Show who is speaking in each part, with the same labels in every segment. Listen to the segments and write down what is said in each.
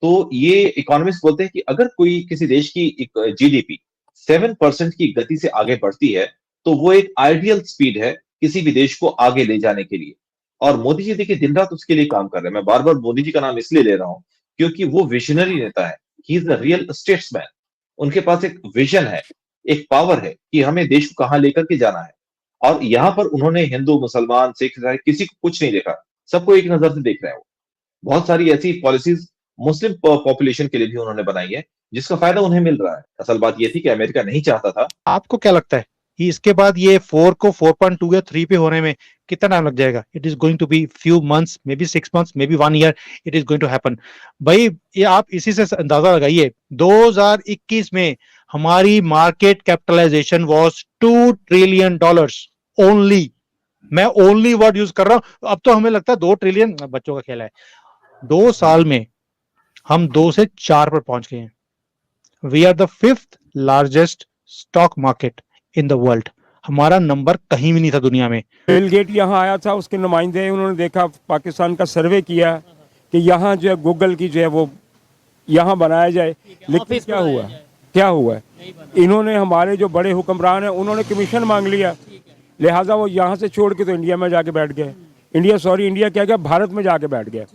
Speaker 1: तो ये इकोनॉमिस्ट बोलते हैं कि अगर कोई किसी देश की एक जीडीपी 7% की गति से आगे बढ़ती है, तो वो एक आइडियल स्पीड है किसी भी देश को आगे ले जाने के लिए। और मोदी जी देखिए दिन रात उसके लिए काम कर रहे हैं। मैं बार बार मोदी जी का नाम इसलिए ले रहा हूं क्योंकि वो विजनरी नेता है। He is the real statesman. उनके पास एक विजन है, एक पावर है कि हमें देश को कहां लेकर के जाना है। और यहां पर उन्होंने हिंदू, मुसलमान, सिख, ईसाई किसी को कुछ नहीं देखा। सबको एक नजर से देख रहे हैं वो। बहुत सारी ऐसी पॉलिसीज मुस्लिम पॉपुलेशन के लिए भी उन्होंने बनाई है, जिसका फायदा उन्हें मिल रहा है। असल बात यह थी कि अमेरिका नहीं चाहता था।
Speaker 2: आपको क्या लगता है कि इसके बाद ये 4 को 4.2 या 3 पे होने में कितना टाइम लग जाएगा? It is going to be few months, maybe 6 months, maybe 1 year, it is going to happen. भाई ये आप इसी से अंदाजा लगाइए, 2021 में हमारी market capitalisation was $2 trillion only. मैं ओनली वर्ड यूज कर रहा हूं। अब तो हमें लगता है 2 ट्रिलियन बच्चों का खेल है। 2 साल में हम 2 से 4 पर पहुंच गए हैं। We are the 5th largest stock market in the world. हमारा नंबर कहीं भी नहीं था दुनिया में।
Speaker 3: बिल गेट यहाँ आया था, उसके नुमाइंदे, उन्होंने देखा, पाकिस्तान का सर्वे किया कि यहाँ जो है गूगल की जो है वो यहाँ बनाया जाए, लेकिन क्या हुआ इन्होंने हमारे जो बड़े हुक्मरान हैं उन्होंने कमीशन मांग लिया, लिहाजा वो यहाँ से छोड़ के तो इंडिया में जाके बैठ गए। इंडिया क्या गया, भारत में जाके बैठ गया।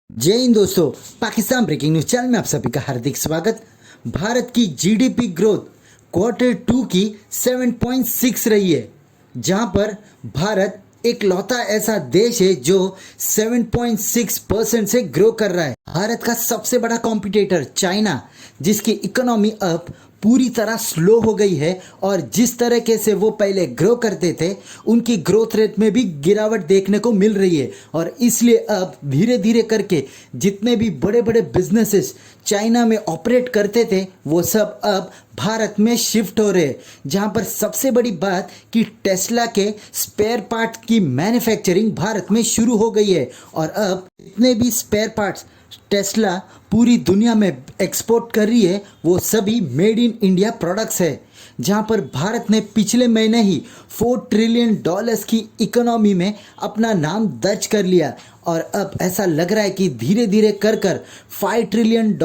Speaker 4: जय हिंद दोस्तों, पाकिस्तान ब्रेकिंग न्यूज चैनल में आप सभी का हार्दिक स्वागत। भारत की जीडीपी ग्रोथ Q2 की 7.6 रही है, जहां पर भारत एक लौता ऐसा देश है जो 7.6% से ग्रो कर रहा है। भारत का सबसे बड़ा कॉम्पिटिटर चाइना, जिसकी इकोनॉमी अब पूरी तरह स्लो हो गई है और जिस तरीके से वो पहले ग्रो करते थे उनकी ग्रोथ रेट में भी गिरावट देखने को मिल रही है। और इसलिए अब धीरे धीरे करके जितने भी बड़े बड़े बिजनेसेस चाइना में ऑपरेट करते थे वो सब अब भारत में शिफ्ट हो रहे हैं। जहां पर सबसे बड़ी बात कि टेस्ला के स्पेयर पार्ट की मैन्युफैक्चरिंग भारत में शुरू हो गई है और अब जितने भी स्पेयर पार्ट्स टेस्ला पूरी दुनिया में एक्सपोर्ट कर रही है वो सभी मेड इन इंडिया प्रोडक्ट्स है। जहां पर भारत ने पिछले महीने ही $4 ट्रिलियन की इकोनॉमी में अपना नाम दर्ज कर लिया और अब ऐसा लग रहा है कि धीरे धीरे कर कर $5 ट्रिलियन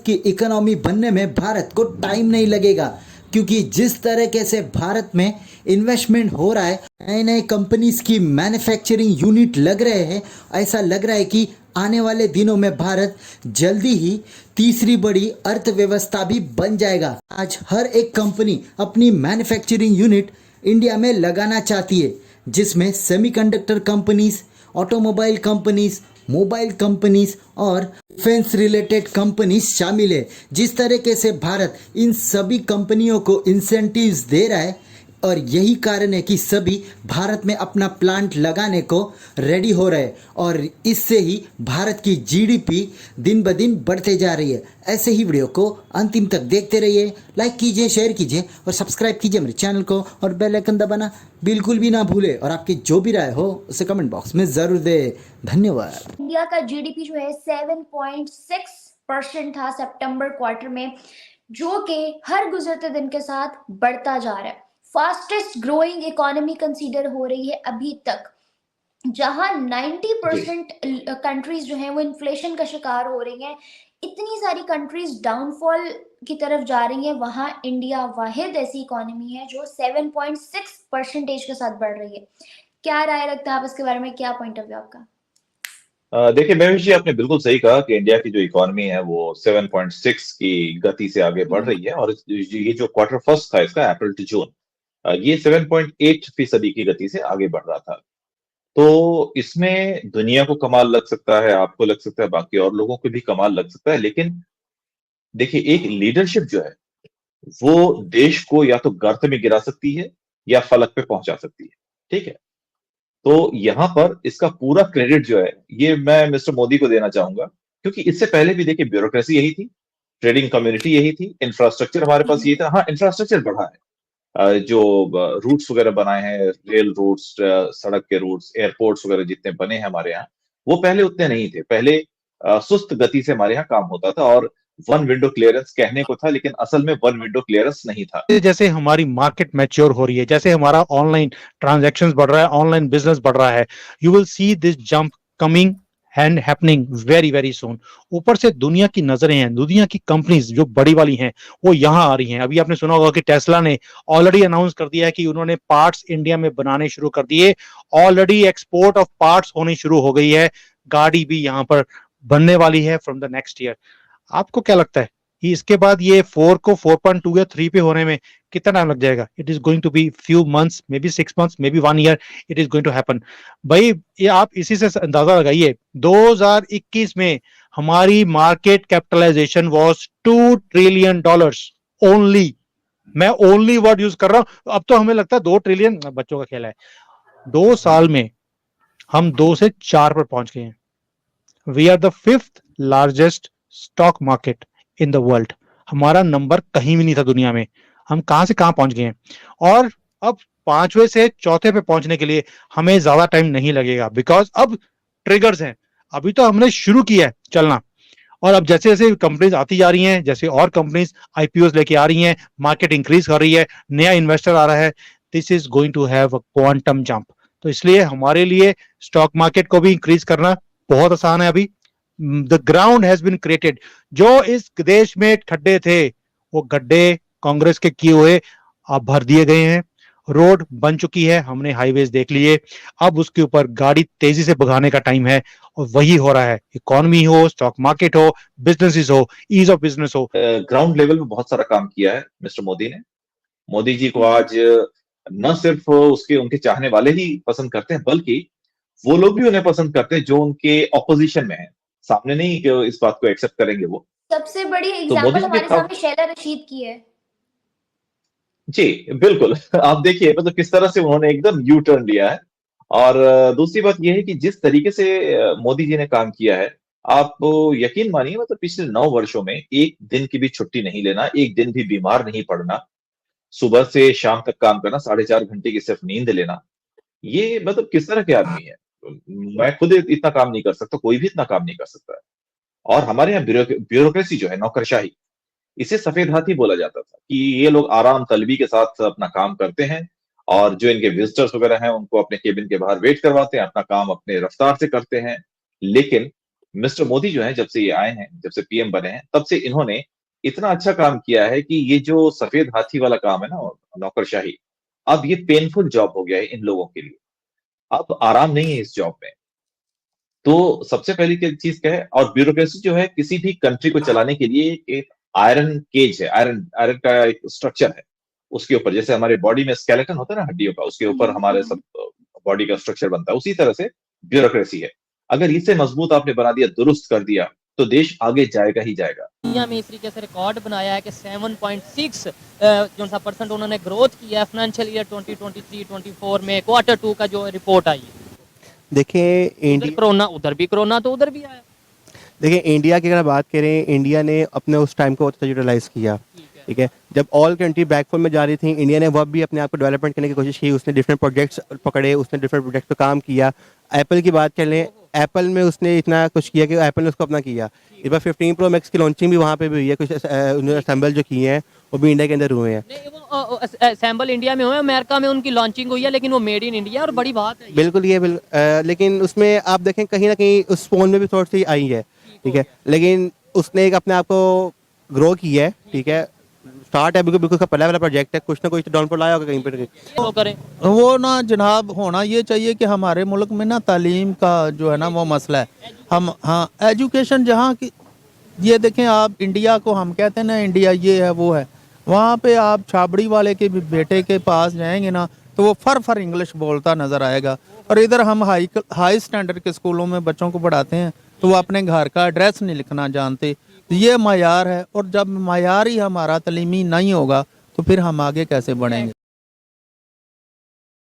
Speaker 4: की इकोनॉमी बनने में भारत को टाइम नहीं लगेगा। क्योंकि जिस तरीके से भारत में इन्वेस्टमेंट हो रहा है, नए नए कंपनीज की मैन्युफैक्चरिंग यूनिट लग रहे हैं, ऐसा लग रहा है कि आने वाले दिनों में भारत जल्दी ही तीसरी बड़ी अर्थव्यवस्था भी बन जाएगा। आज हर एक कंपनी अपनी मैन्युफैक्चरिंग यूनिट इंडिया में लगाना चाहती है, जिसमें semiconductor companies, automobile companies, mobile companies और डिफेंस रिलेटेड कंपनीज शामिल है। जिस तरीके से भारत इन सभी कंपनियों को इंसेंटिव्स दे रहा है और यही कारण है कि सभी भारत में अपना प्लांट लगाने को रेडी हो रहे हैं और इससे ही भारत की जीडीपी दिन ब दिन बढ़ते जा रही है। ऐसे ही वीडियो को अंतिम तक देखते रहिए, लाइक कीजिए, शेयर कीजिए और सब्सक्राइब कीजिए मेरे चैनल को और बेल आइकन दबाना बिल्कुल भी ना भूले और आपकी जो भी राय हो उसे कमेंट बॉक्स में ज़रूर दे। धन्यवाद।
Speaker 5: इंडिया का जीडीपी जो है 7.6% था सितंबर क्वार्टर में, जो कि हर गुजरते दिन के साथ बढ़ता जा रहा है। फास्टेस्ट ग्रोइंग इकोनॉमी कंसीडर हो रही है अभी तक, जहां 90% कंट्रीज जो हैं वो इन्फ्लेशन का शिकार हो रही हैं। इतनी सारी कंट्रीज डाउनफॉल की तरफ जा रही हैं, वहां इंडिया वाहिद ऐसी इकोनॉमी है जो 7.6% के साथ बढ़ रही है। क्या राय रखते हैं आप इसके बारे में? क्या पॉइंट ऑफ व्यू आपका?
Speaker 1: देखिए महेश जी, आपने बिल्कुल सही कहा कि इंडिया की जो इकोनॉमी है वो 7.6 की गति से आगे बढ़ रही है। और ये जो क्वार्टर फर्स्ट था इसका, अप्रैल टू जून, ये 7.8% की गति से आगे बढ़ रहा था। तो इसमें दुनिया को कमाल लग सकता है, आपको लग सकता है, बाकी और लोगों को भी कमाल लग सकता है। लेकिन देखिए एक लीडरशिप जो है वो देश को या तो गर्त में गिरा सकती है या फलक पे पहुंचा सकती है। ठीक है, तो यहां पर इसका पूरा क्रेडिट जो है ये मैं मिस्टर मोदी को देना चाहूंगा, क्योंकि इससे पहले भी देखिए ब्यूरोक्रेसी यही थी, ट्रेडिंग कम्युनिटी यही थी, इंफ्रास्ट्रक्चर हमारे पास यही था। हाँ, इंफ्रास्ट्रक्चर बढ़ा है। जो रूट्स वगैरह बनाए हैं, रेल रूट्स, सड़क के रूट्स, एयरपोर्ट्स वगैरह जितने बने हैं हमारे यहाँ, वो पहले उतने नहीं थे। पहले सुस्त गति से हमारे यहाँ काम होता था और वन विंडो क्लियरेंस कहने को था, लेकिन असल में वन विंडो क्लियरेंस नहीं था।
Speaker 2: जैसे हमारी मार्केट मैच्योर हो रही है, जैसे हमारा ऑनलाइन ट्रांजैक्शंस बढ़ रहा है, ऑनलाइन बिजनेस बढ़ रहा है, you will see this jump coming and happening very very soon. ऊपर से दुनिया की नजरें हैं, दुनिया की कंपनीज जो बड़ी वाली हैं वो यहाँ आ रही हैं। अभी आपने सुना होगा कि टेस्ला ने ऑलरेडी अनाउंस कर दिया है कि उन्होंने पार्ट्स इंडिया में बनाने शुरू कर दिए। ऑलरेडी एक्सपोर्ट ऑफ पार्ट्स होनी शुरू हो गई है, गाड़ी भी यहाँ पर बनने वाली है फ्रॉम द नेक्स्ट ईयर। आपको क्या लगता है कि इसके बाद ये 4 को 4.2 या 3 पे होने में कितना टाइम लग जाएगा? It is going to be few months, maybe 6 months, maybe 1 year, it is going to happen. भाई ये आप इसी से अंदाजा लगाइए, 2021 में हमारी market capitalisation was $2 trillion only. मैं ओनली वर्ड यूज कर रहा हूं, अब तो हमें लगता है 2 ट्रिलियन बच्चों का खेल है। 2 साल में हम 2 से 4 पर पहुंच गए हैं। We are the 5th largest stock market in the world. हमारा नंबर कहीं भी नहीं था दुनिया में, हम कहां से कहां पहुंच गए हैं। और अब 5वें से 4थे पे पहुंचने के लिए हमें ज्यादा टाइम नहीं लगेगा, बिकॉज अब ट्रिगर्स हैं। अभी तो हमने शुरू किया है चलना, और अब जैसे जैसे कंपनीज आती जा रही हैं, जैसे और कंपनीज आईपीओ लेके आ रही हैं, मार्केट इंक्रीज कर रही है, नया इन्वेस्टर आ रहा है, this is going to have a quantum jump. तो इसलिए हमारे लिए स्टॉक मार्केट को भी इंक्रीज करना बहुत आसान है। अभी the ground has been created. जो इस देश में खड्डे थे वो गड्ढे कांग्रेस के किए हुए अब भर दिए गए हैं। रोड बन चुकी है, हमने हाईवेज देख लिए, अब उसके ऊपर गाड़ी तेजी से भगाने का टाइम है, और वही हो रहा है। इकोनॉमी हो, स्टॉक मार्केट हो, बिजनेसेस हो, ईज ऑफ बिजनेस हो।
Speaker 1: ग्राउंड लेवल पे बहुत सारा काम किया है मिस्टर मोदी ने। मोदी जी को आज न सिर्फ उनके चाहने वाले ही पसंद करते हैं, बल्कि वो लोग भी उन्हें पसंद करते हैं जो उनके ऑपोजिशन में है, सामने नहीं कि इस बात को एक्सेप्ट करेंगे वो।
Speaker 5: सबसे बड़ी
Speaker 1: तो मोदी
Speaker 5: एग्जांपल
Speaker 1: जी के
Speaker 5: हमारे सामने शैला रशीद की है।
Speaker 1: जी बिल्कुल। आप देखिए मतलब किस तरह से उन्होंने एकदम यू टर्न लिया है। और दूसरी बात यह है कि जिस तरीके से मोदी जी ने काम किया है, आप यकीन मानिए मतलब पिछले 9 वर्षों में एक दिन की भी छुट्टी नहीं लेना, एक दिन भी बीमार नहीं पड़ना, सुबह से शाम तक काम करना, 4.5 घंटे की सिर्फ नींद लेना। ये मतलब किस तरह के आदमी है? मैं खुद इतना काम नहीं कर सकता, कोई भी इतना काम नहीं कर सकता है। और हमारे यहाँ ब्यूरोक्रेसी जो है, नौकरशाही, इसे सफेद हाथी बोला जाता था कि ये लोग आराम तलबी के साथ अपना काम करते हैं, और जो इनके विजिटर्स वगैरह हैं उनको अपने केबिन के बाहर वेट करवाते हैं, अपना काम अपने रफ्तार से करते हैं। लेकिन मिस्टर मोदी जो है, जब से ये आए हैं, जब से पीएम बने हैं, तब से इन्होंने इतना अच्छा काम किया है कि ये जो सफेद हाथी वाला काम है ना, नौकरशाही, अब ये पेनफुल जॉब हो गया है इन लोगों के लिए। अब आराम नहीं है इस जॉब में। तो सबसे पहली चीज क्या है, और ब्यूरोक्रेसी जो है किसी भी कंट्री को चलाने के लिए एक आयरन केज है, आयरन आयरन का एक स्ट्रक्चर है। उसके ऊपर जैसे हमारे बॉडी में स्केलेटन होता है ना हड्डियों का, उसके ऊपर हमारे सब बॉडी का स्ट्रक्चर बनता है, उसी तरह से ब्यूरोक्रेसी है। अगर इसे मजबूत आपने बना दिया, दुरुस्त कर दिया, तो देश आगे जाएगा ही जाएगा।
Speaker 6: दुनिया में इस तरीके से रिकॉर्ड बनाया है कि 7.6 जो सा परसेंट उन्होंने ग्रोथ किया है फाइनेंशियल ईयर 2023-24 में, Q2 का जो रिपोर्ट आई है।
Speaker 7: देखिए इंडिया
Speaker 6: कोरोना उधर भी कोरोना तो उधर भी आया।
Speaker 7: देखिए इंडिया की अगर बात करें, इंडिया ने अपने उस टाइम को यूटिलाइज किया, ठीक है। जब ऑल कंट्री बैकफुल में जा रही थी, इंडिया ने वह भी अपने आप को डेवलपमेंट करने की कोशिश की। उसने डिफरेंट प्रोजेक्ट्स पकड़े, उसने डिफरेंट प्रोजेक्ट पे काम किया। एप्पल की बात कर लें, एप्पल में उसने इतना कुछ किया कि एप्पल ने उसको अपना किया। इस बार 15 Pro Max की लॉन्चिंग भी वहाँ पे भी हुई है। कुछ उन्होंने असेंबल जो किए हैं वो भी इंडिया के अंदर हुए हैं।
Speaker 6: नहीं, वो असेंबल इंडिया में हुए, अमेरिका में उनकी लॉन्चिंग हुई है, लेकिन वो मेड इन इंडिया और बड़ी बात है।
Speaker 7: बिल्कुल ये लेकिन उसमें आप देखें कहीं ना कहीं उस फोन में भी थोड़ी सी आई है, ठीक है। लेकिन उसने एक अपने आप को ग्रो किया है, ठीक है। स्टार्ट है, बिल्कुल उसका पहला वाला प्रोजेक्ट है, कुछ ना कुछ तो डाउनफॉल आया होगा कहीं पर।
Speaker 6: वो करें
Speaker 8: वो ना जनाब होना ये चाहिए कि हमारे मुल्क में ना तालीम का जो है ना वो मसला है। हम हाँ एजुकेशन जहाँ की, ये देखें आप इंडिया को हम कहते हैं ना इंडिया ये है वो है, वहाँ पे आप छाबड़ी वाले के भी बेटे के पास जाएंगे ना तो वो फर इंग्लिश बोलता नज़र आएगा। और इधर हम हाई स्टैंडर्ड के स्कूलों में बच्चों को पढ़ाते हैं तो वो अपने घर का एड्रेस नहीं लिखना जानते। तो ये मायार है, और जब मायार ही हमारा तलीमी नहीं होगा तो फिर हम आगे कैसे बढ़ेंगे।